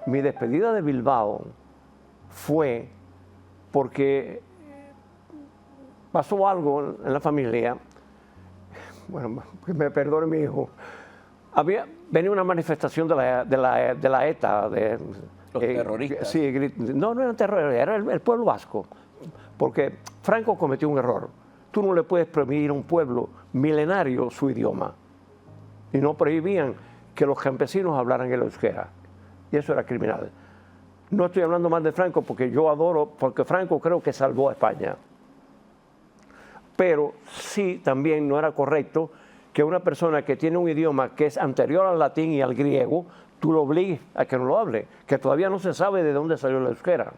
Mi despedida de Bilbao fue porque pasó algo en la familia. Bueno, que me perdone mi hijo. Venía una manifestación de la ETA. Los terroristas. Sí, no eran terroristas, era el pueblo vasco. Porque Franco cometió un error. Tú no le puedes prohibir a un pueblo milenario su idioma. Y no prohibían que los campesinos hablaran el euskera. Y eso era criminal. No estoy hablando más de Franco porque yo adoro, porque Franco creo que salvó a España. Pero sí también no era correcto que una persona que tiene un idioma que es anterior al latín y al griego, tú lo obligues a que no lo hable, que todavía no se sabe de dónde salió la euskera.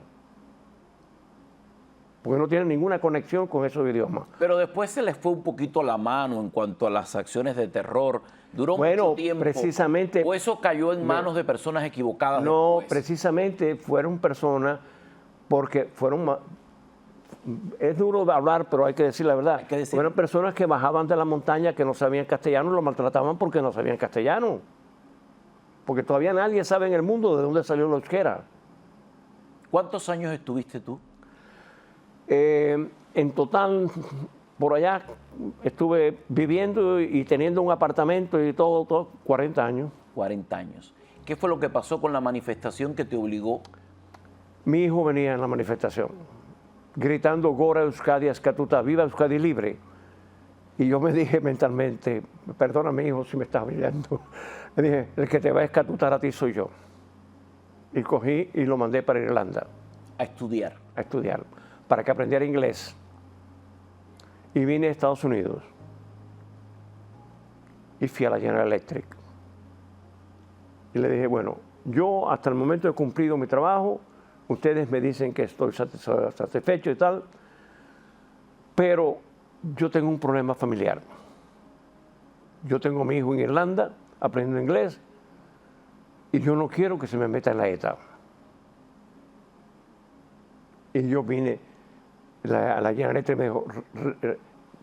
Porque no tiene ninguna conexión con esos idiomas. Pero después se les fue un poquito la mano en cuanto a las acciones de terror. Duró mucho tiempo. Precisamente. ¿O eso cayó en manos de personas equivocadas? No, después? precisamente fueron personas, porque fueron. Es duro de hablar, pero hay que decir la verdad. Fueron personas que bajaban de la montaña que no sabían castellano, lo maltrataban porque no sabían castellano. Porque todavía nadie sabe en el mundo de dónde salió la euskera. ¿Cuántos años estuviste tú? En total, por allá estuve viviendo y teniendo un apartamento y todo 40 años. 40 años. ¿Qué fue lo que pasó con la manifestación que te obligó? Mi hijo venía en la manifestación, gritando Gora Euskadi Eskatuta, viva Euskadi libre. Y yo me dije mentalmente, perdona mi hijo si me estás viendo, le dije, el que te va a escatutar a ti soy yo. Y cogí y lo mandé para Irlanda. A estudiar. A estudiar, para que aprendiera inglés. Y vine a Estados Unidos. Y fui a la General Electric. Y le dije, bueno, yo hasta el momento he cumplido mi trabajo, ustedes me dicen que estoy satisfecho y tal, pero yo tengo un problema familiar. Yo tengo a mi hijo en Irlanda aprendiendo inglés y yo no quiero que se me meta en la ETA. Y yo vine, la General Electric me dijo,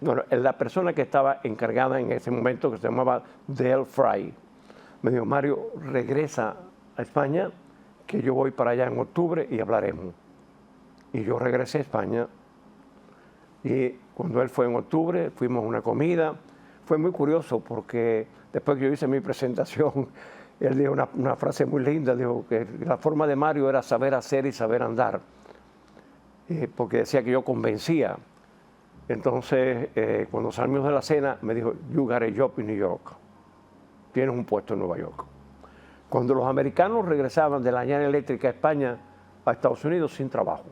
bueno, la persona que estaba encargada en ese momento, que se llamaba Dale Fry, me dijo, Mario, regresa a España, que yo voy para allá en octubre y hablaremos. Y yo regresé a España y cuando él fue en octubre, fuimos a una comida. Fue muy curioso porque después que yo hice mi presentación, él dijo una frase muy linda, dijo que la forma de Mario era saber hacer y saber andar, porque decía que yo convencía. Entonces, cuando salimos de la cena, me dijo, you got a job in New York. Tienes un puesto en Nueva York. Cuando los americanos regresaban de la General Electric a España, a Estados Unidos, sin trabajo.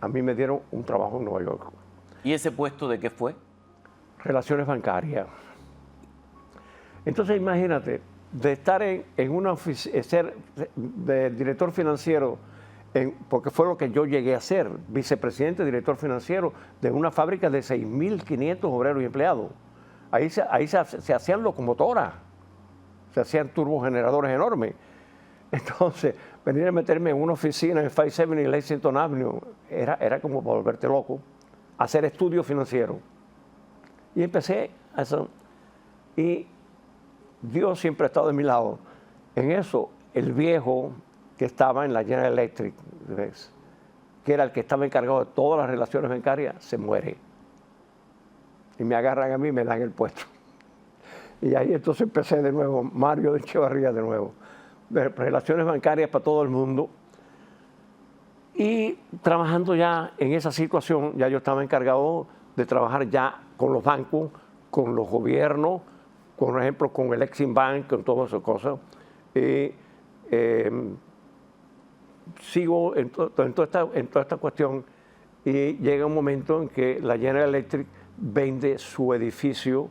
A mí me dieron un trabajo en Nueva York. ¿Y ese puesto de qué fue? Relaciones bancarias. Entonces, imagínate, de estar en una oficina, ser de director financiero, porque fue lo que yo llegué a ser, vicepresidente, director financiero de una fábrica de 6.500 obreros y empleados. Ahí se hacían locomotoras, se hacían turbogeneradores enormes. Entonces, venir a meterme en una oficina en 570 y Lexington Avenue era como volverte loco, hacer estudios financieros. Y empecé a eso. Y Dios siempre ha estado de mi lado. En eso, el viejo que estaba en la General Electric, ¿ves?, que era el que estaba encargado de todas las relaciones bancarias, se muere. Y me agarran a mí y me dan el puesto. Y ahí entonces empecé de nuevo, Mario de Echevarría de nuevo. De relaciones bancarias para todo el mundo. Y trabajando ya en esa situación, ya yo estaba encargado de trabajar ya con los bancos, con los gobiernos, por ejemplo, con el Exim Bank, con todas esas cosas. Sigo en toda esta cuestión y llega un momento en que la General Electric vende su edificio,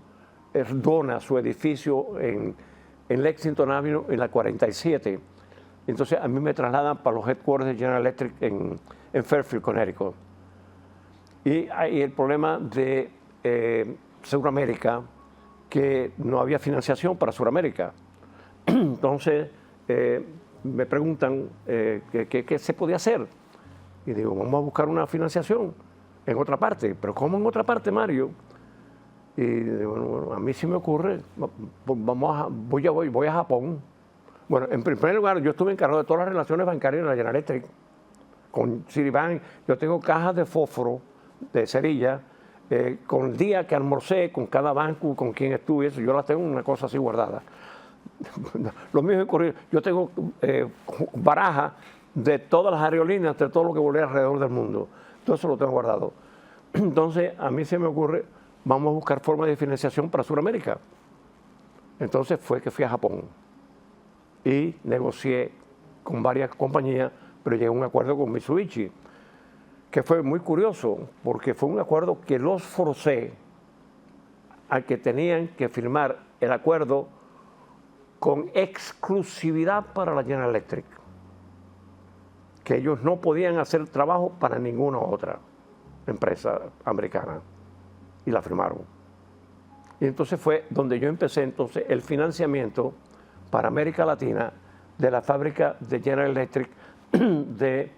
dona su edificio en Lexington Avenue, en la 47. Entonces a mí me trasladan para los headquarters de General Electric en Fairfield, Connecticut. Y hay el problema de Sudamérica, que no había financiación para Sudamérica. Entonces me preguntan qué se podía hacer. Y digo, vamos a buscar una financiación en otra parte. ¿Pero cómo en otra parte, Mario? Y bueno, a mí sí me ocurre, voy a Japón. Bueno, en primer lugar, yo estuve encargado de todas las relaciones bancarias de la General Electric, con Citibank. Yo tengo cajas de fósforo, de cerilla, con el día que almorcé, con cada banco, con quien estuve, eso, yo las tengo una cosa así guardada. Lo mismo ocurrió, yo tengo barajas de todas las aerolíneas, de todo lo que volé alrededor del mundo. Todo eso lo tengo guardado. Entonces, a mí se me ocurre, vamos a buscar formas de financiación para Sudamérica. Entonces fue que fui a Japón y negocié con varias compañías, pero llegué a un acuerdo con Mitsubishi, que fue muy curioso, porque fue un acuerdo que los forcé a que tenían que firmar el acuerdo con exclusividad para la General Electric, que ellos no podían hacer trabajo para ninguna otra empresa americana, y la firmaron. Y entonces fue donde yo empecé entonces el financiamiento para América Latina de la fábrica de General Electric de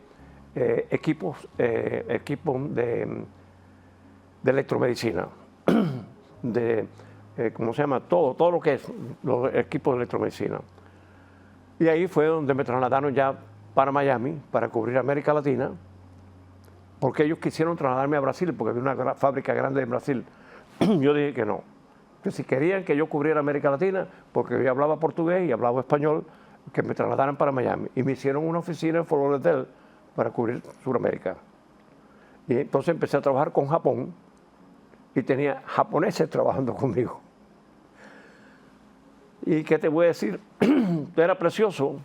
equipos de electromedicina, ¿cómo se llama? Todo lo que es los equipos de electromedicina. Y ahí fue donde me trasladaron ya para Miami, para cubrir América Latina, porque ellos quisieron trasladarme a Brasil, porque había una fábrica grande en Brasil. Yo dije que no, que si querían que yo cubriera América Latina, porque yo hablaba portugués y hablaba español, que me trasladaran para Miami. Y me hicieron una oficina en Fort Lauderdale para cubrir Sudamérica. Y entonces empecé a trabajar con Japón y tenía japoneses trabajando conmigo. ¿Y qué te voy a decir? Era precioso,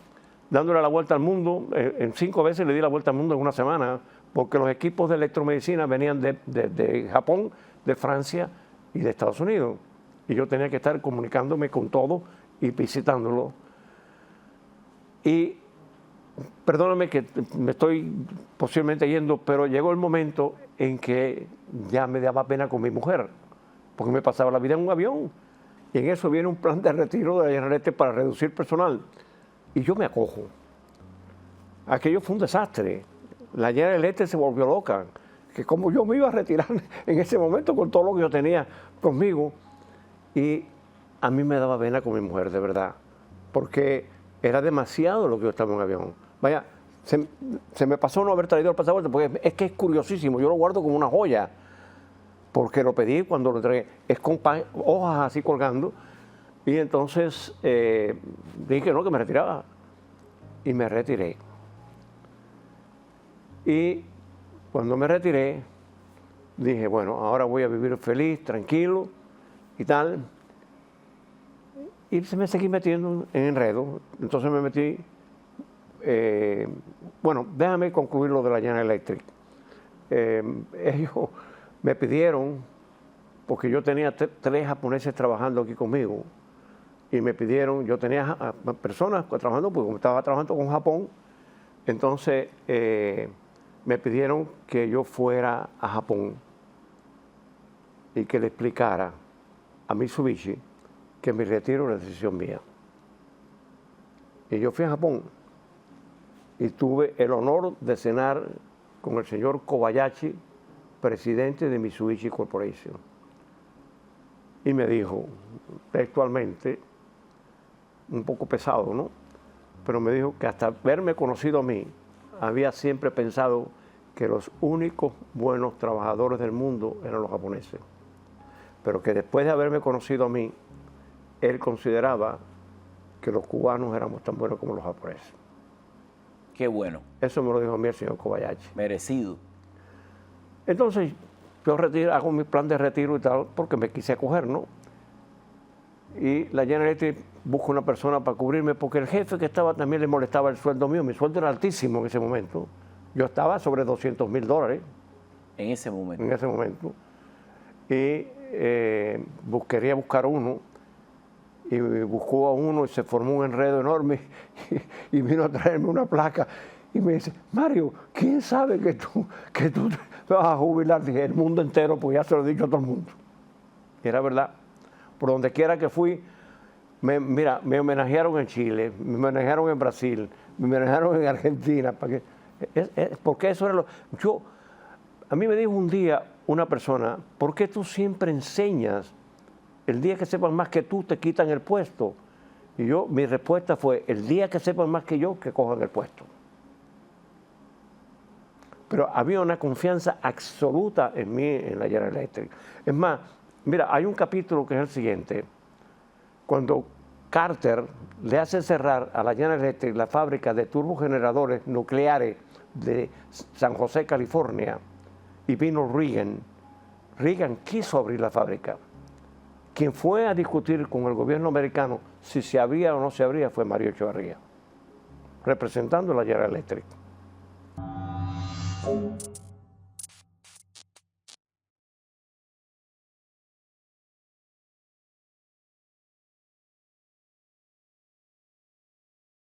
dándole la vuelta al mundo. En 5 veces le di la vuelta al mundo en una semana, porque los equipos de electromedicina venían de Japón, de Francia y de Estados Unidos. Y yo tenía que estar comunicándome con todos y visitándolo. Y perdóname que me estoy posiblemente yendo, pero llegó el momento en que ya me daba pena con mi mujer, porque me pasaba la vida en un avión. Y en eso viene un plan de retiro de la General Electric para reducir personal. Y yo me acojo. Aquello fue un desastre. La General Electric se volvió loca, que como yo me iba a retirar en ese momento con todo lo que yo tenía conmigo. Y a mí me daba pena con mi mujer, de verdad, porque era demasiado lo que yo estaba en un avión. Vaya, se me pasó no haber traído el pasaporte, porque es que es curiosísimo, yo lo guardo como una joya, porque lo pedí cuando lo entregué, es con hojas así colgando, y entonces dije que no, que me retiraba, y me retiré. Y cuando me retiré, dije, bueno, ahora voy a vivir feliz, tranquilo y tal. Y se me seguí metiendo en enredo. Entonces me metí, bueno, déjame concluir lo de la General Electric. Ellos me pidieron, porque yo tenía 3 japoneses trabajando aquí conmigo, y me pidieron, yo tenía personas trabajando, porque como estaba trabajando con Japón, entonces me pidieron que yo fuera a Japón y que le explicara a Mitsubishi que mi retiro era decisión mía. Y yo fui a Japón y tuve el honor de cenar con el señor Kobayashi, presidente de Mitsubishi Corporation. Y me dijo textualmente, un poco pesado, ¿no? Pero me dijo que hasta haberme conocido a mí, había siempre pensado que los únicos buenos trabajadores del mundo eran los japoneses. Pero que después de haberme conocido a mí, él consideraba que los cubanos éramos tan buenos como los japoneses. Qué bueno. Eso me lo dijo a mí el señor Kobayashi. Merecido. Entonces, yo hago mi plan de retiro y tal, porque me quise acoger, ¿no? Y la General Electric busca una persona para cubrirme, porque el jefe que estaba también le molestaba el sueldo mío. Mi sueldo era altísimo en ese momento. Yo estaba sobre $200,000. En ese momento. En ese momento. Y quería buscar uno, y buscó a uno y se formó un enredo enorme y vino a traerme una placa y me dice, Mario, ¿quién sabe que tú te vas a jubilar? Dije, el mundo entero, pues ya se lo he dicho a todo el mundo. Y era verdad. Por donde quiera que fui, mira, me homenajearon en Chile, me homenajearon en Brasil, me homenajearon en Argentina, porque eso era a mí me dijo un día una persona, ¿por qué tú siempre enseñas el día que sepan más que tú, te quitan el puesto. Y mi respuesta fue, el día que sepan más que yo, que cojan el puesto. Pero había una confianza absoluta en mí, en la General Electric. Es más, mira, hay un capítulo que es el siguiente. Cuando Carter le hace cerrar a la General Electric la fábrica de turbogeneradores nucleares de San José, California, y vino Reagan, Reagan quiso abrir la fábrica. Quien fue a discutir con el gobierno americano si se abría o no se abría fue Mario Echevarría, representando a la General Electric.